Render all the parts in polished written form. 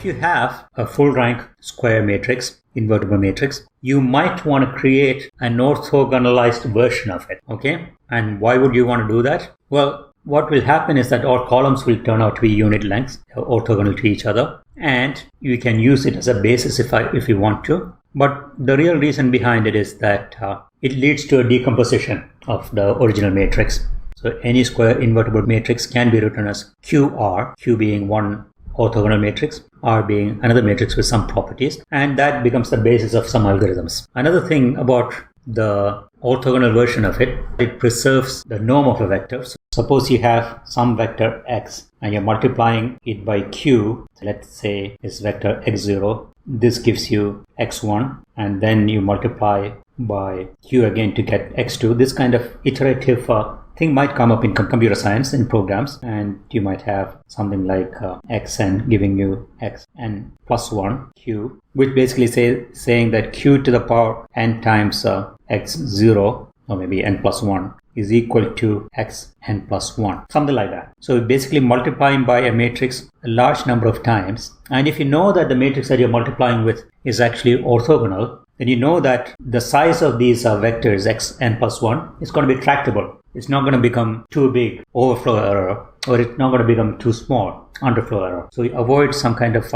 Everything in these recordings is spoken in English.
you have a full rank square matrix, invertible matrix, you might want to create an orthogonalized version of it. Okay? And why would you want to do that? Well, what will happen is that all columns will turn out to be unit lengths, orthogonal to each other, and you can use it as a basis if you want to. But the real reason behind it is that it leads to a decomposition of the original matrix. So any square invertible matrix can be written as QR, Q being one orthogonal matrix, R being another matrix with some properties, and that becomes the basis of some algorithms. Another thing about the orthogonal version of it, it preserves the norm of a vector. So suppose you have some vector x and you're multiplying it by q, let's say is vector x0. This gives you x1, and then you multiply by q again to get x2. This kind of iterative thing might come up in computer science in programs, and you might have something like xn giving you xn plus 1 q, which basically saying that q to the power n times x0, or maybe n plus 1, is equal to xn plus 1, something like that. So basically multiplying by a matrix a large number of times, and if you know that the matrix that you're multiplying with is actually orthogonal, then you know that the size of these vectors xn plus 1 is going to be tractable. It's not going to become too big, overflow error, or it's not going to become too small, underflow error. So you avoid some kind of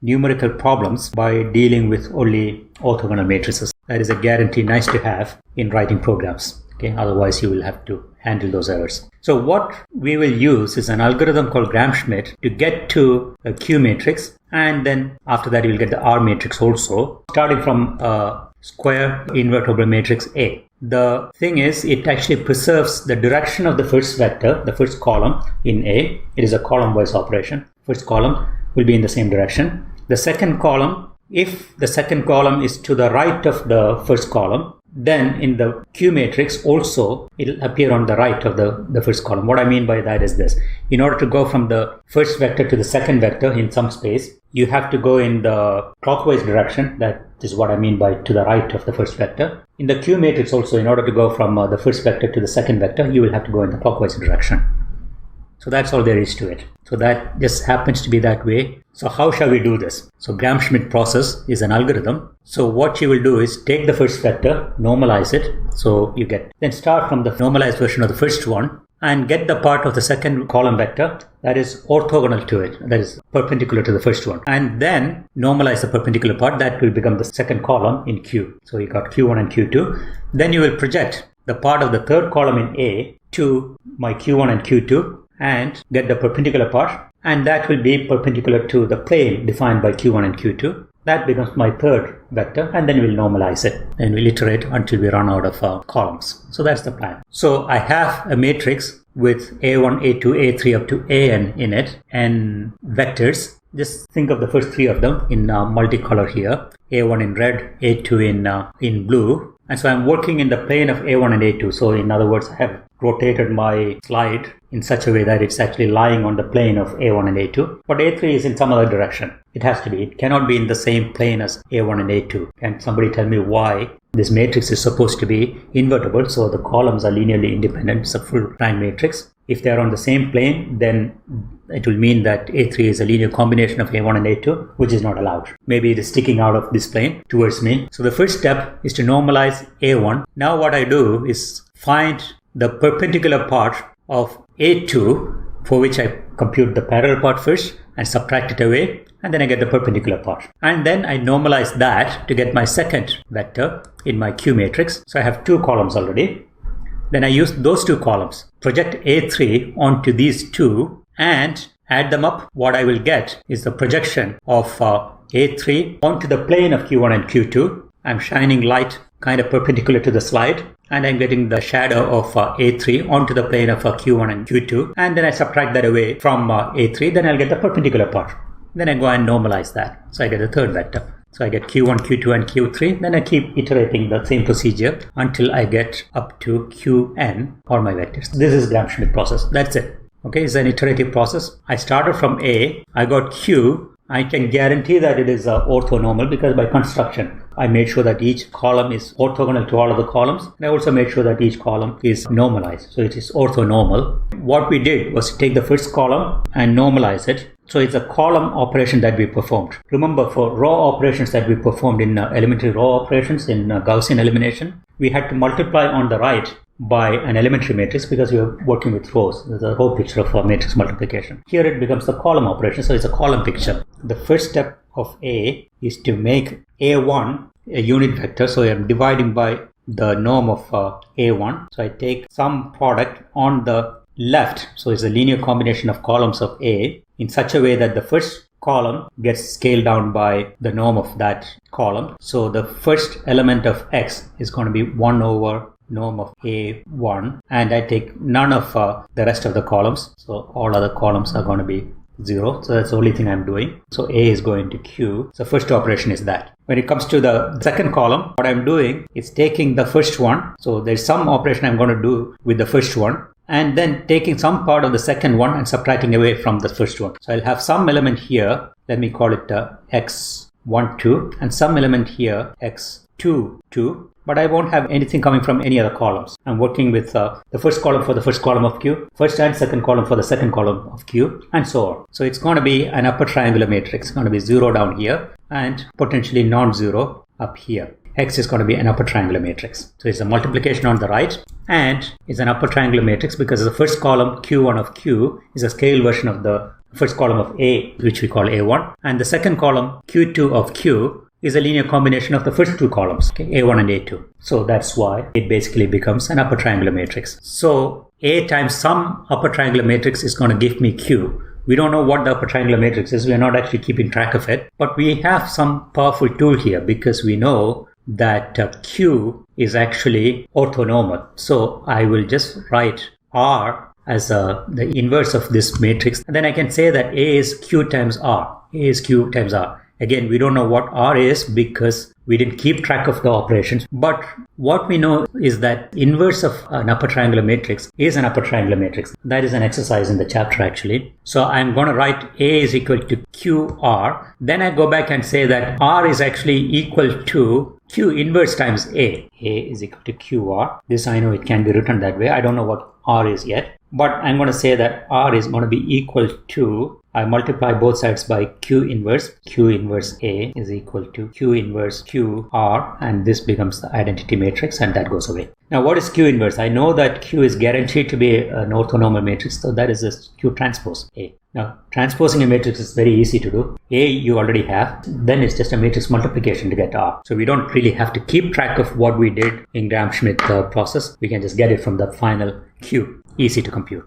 numerical problems by dealing with only orthogonal matrices. That is a guarantee nice to have in writing programs. Okay, otherwise you will have to handle those errors. So what we will use is an algorithm called Gram-Schmidt to get to a Q matrix, and then after that you will get the R matrix also, starting from a square invertible matrix A. The thing is, it actually preserves the direction of the first vector, the first column in A. It is a column-wise operation. First column will be in the same direction. The second column, if the second column is to the right of the first column, then in the Q matrix also it will appear on the right of the first column. What I mean by that is this. In order to go from the first vector to the second vector in some space, you have to go in the clockwise direction. That is what I mean by to the right of the first vector. In the Q matrix also, in order to go from the first vector to the second vector, you will have to go in the clockwise direction. So that's all there is to it. So that just happens to be that way. So how shall we do this? So Gram-Schmidt process is an algorithm. So what you will do is take the first vector, normalize it. So you then start from the normalized version of the first one and get the part of the second column vector that is orthogonal to it, that is perpendicular to the first one. And then normalize the perpendicular part that will become the second column in Q. So you got Q1 and Q2. Then you will project the part of the third column in A to my Q1 and Q2 and get the perpendicular part, and that will be perpendicular to the plane defined by Q1 and Q2. That becomes my third vector, and then we'll normalize it and we'll iterate until we run out of columns. So that's the plan. So I have a matrix with A1, A2, A3 up to AN in it, and vectors. Just think of the first three of them in multicolor here. A1 in red, A2 in blue. And so I'm working in the plane of A1 and A2. So in other words, I have rotated my slide in such a way that it's actually lying on the plane of A1 and A2. But A3 is in some other direction. It has to be. It cannot be in the same plane as A1 and A2. Can somebody tell me why? This matrix is supposed to be invertible, so the columns are linearly independent. It's a full rank matrix. If they are on the same plane, then it will mean that A3 is a linear combination of A1 and A2, which is not allowed. Maybe it is sticking out of this plane towards me. So the first step is to normalize A1. Now what I do is find the perpendicular part of A2, for which I compute the parallel part first and subtract it away, and then I get the perpendicular part. And then I normalize that to get my second vector in my Q matrix. So I have two columns already. Then I use those two columns, project A3 onto these two, and add them up. What I will get is the projection of A3 onto the plane of Q1 and Q2. I'm shining light kind of perpendicular to the slide, and I'm getting the shadow of A3 onto the plane of Q1 and Q2, and then I subtract that away from A3, then I'll get the perpendicular part. Then I go and normalize that. So I get the third vector. So I get Q1, Q2, and Q3. Then I keep iterating the same procedure until I get up to Qn, all my vectors. This is Gram-Schmidt process. That's it. Okay, it's an iterative process. I started from A, I got Q. I can guarantee that it is orthonormal because by construction, I made sure that each column is orthogonal to all of the columns. And I also made sure that each column is normalized. So it is orthonormal. What we did was take the first column and normalize it. So it's a column operation that we performed. Remember, for row operations that we performed in elementary row operations in Gaussian elimination, we had to multiply on the right by an elementary matrix because we are working with rows. There's a row picture of a matrix multiplication. Here it becomes the column operation, so it's a column picture. The first step of A is to make A1 a unit vector, so I am dividing by the norm of A1. So I take some product on the left, so it's a linear combination of columns of A in such a way that the first column gets scaled down by the norm of that column. So the first element of X is going to be 1 over norm of A1, and I take none of the rest of the columns, so all other columns are going to be 0. So that's the only thing I'm doing. So A is going to Q. So first operation is that. When it comes to the second column, what I'm doing is taking the first one. So there's some operation I'm going to do with the first one, and then taking some part of the second one and subtracting away from the first one. So I'll have some element here, let me call it X1, 2, and some element here X2, 2. But I won't have anything coming from any other columns. I'm working with the first column for the first column of Q, first and second column for the second column of Q, and so on. So it's going to be an upper triangular matrix. It's going to be 0 down here and potentially non-zero up here. X is going to be an upper triangular matrix. So it's a multiplication on the right, and it's an upper triangular matrix because the first column Q1 of Q is a scale version of the first column of A, which we call A1, and the second column Q2 of Q is a linear combination of the first two columns, okay, A1 and A2. So that's why it basically becomes an upper triangular matrix. So A times some upper triangular matrix is going to give me Q. We don't know what the upper triangular matrix is. We are not actually keeping track of it. But we have some powerful tool here because we know that Q is actually orthonormal. So I will just write R as the inverse of this matrix. And then I can say that A is Q times R. A is Q times R. Again, we don't know what R is because we didn't keep track of the operations. But what we know is that inverse of an upper triangular matrix is an upper triangular matrix. That is an exercise in the chapter actually. So I'm going to write A is equal to QR. Then I go back and say that R is actually equal to Q inverse times A. A is equal to QR. This I know it can be written that way. I don't know what R is yet. But I'm going to say that R is going to be equal to, I multiply both sides by Q inverse A is equal to Q inverse QR, and this becomes the identity matrix, and that goes away. Now what is Q inverse? I know that Q is guaranteed to be an orthonormal matrix, so that is a Q transpose A. Now transposing a matrix is very easy to do. A you already have, then it's just a matrix multiplication to get R. So we don't really have to keep track of what we did in Gram-Schmidt process. We can just get it from the final Q. Easy to compute.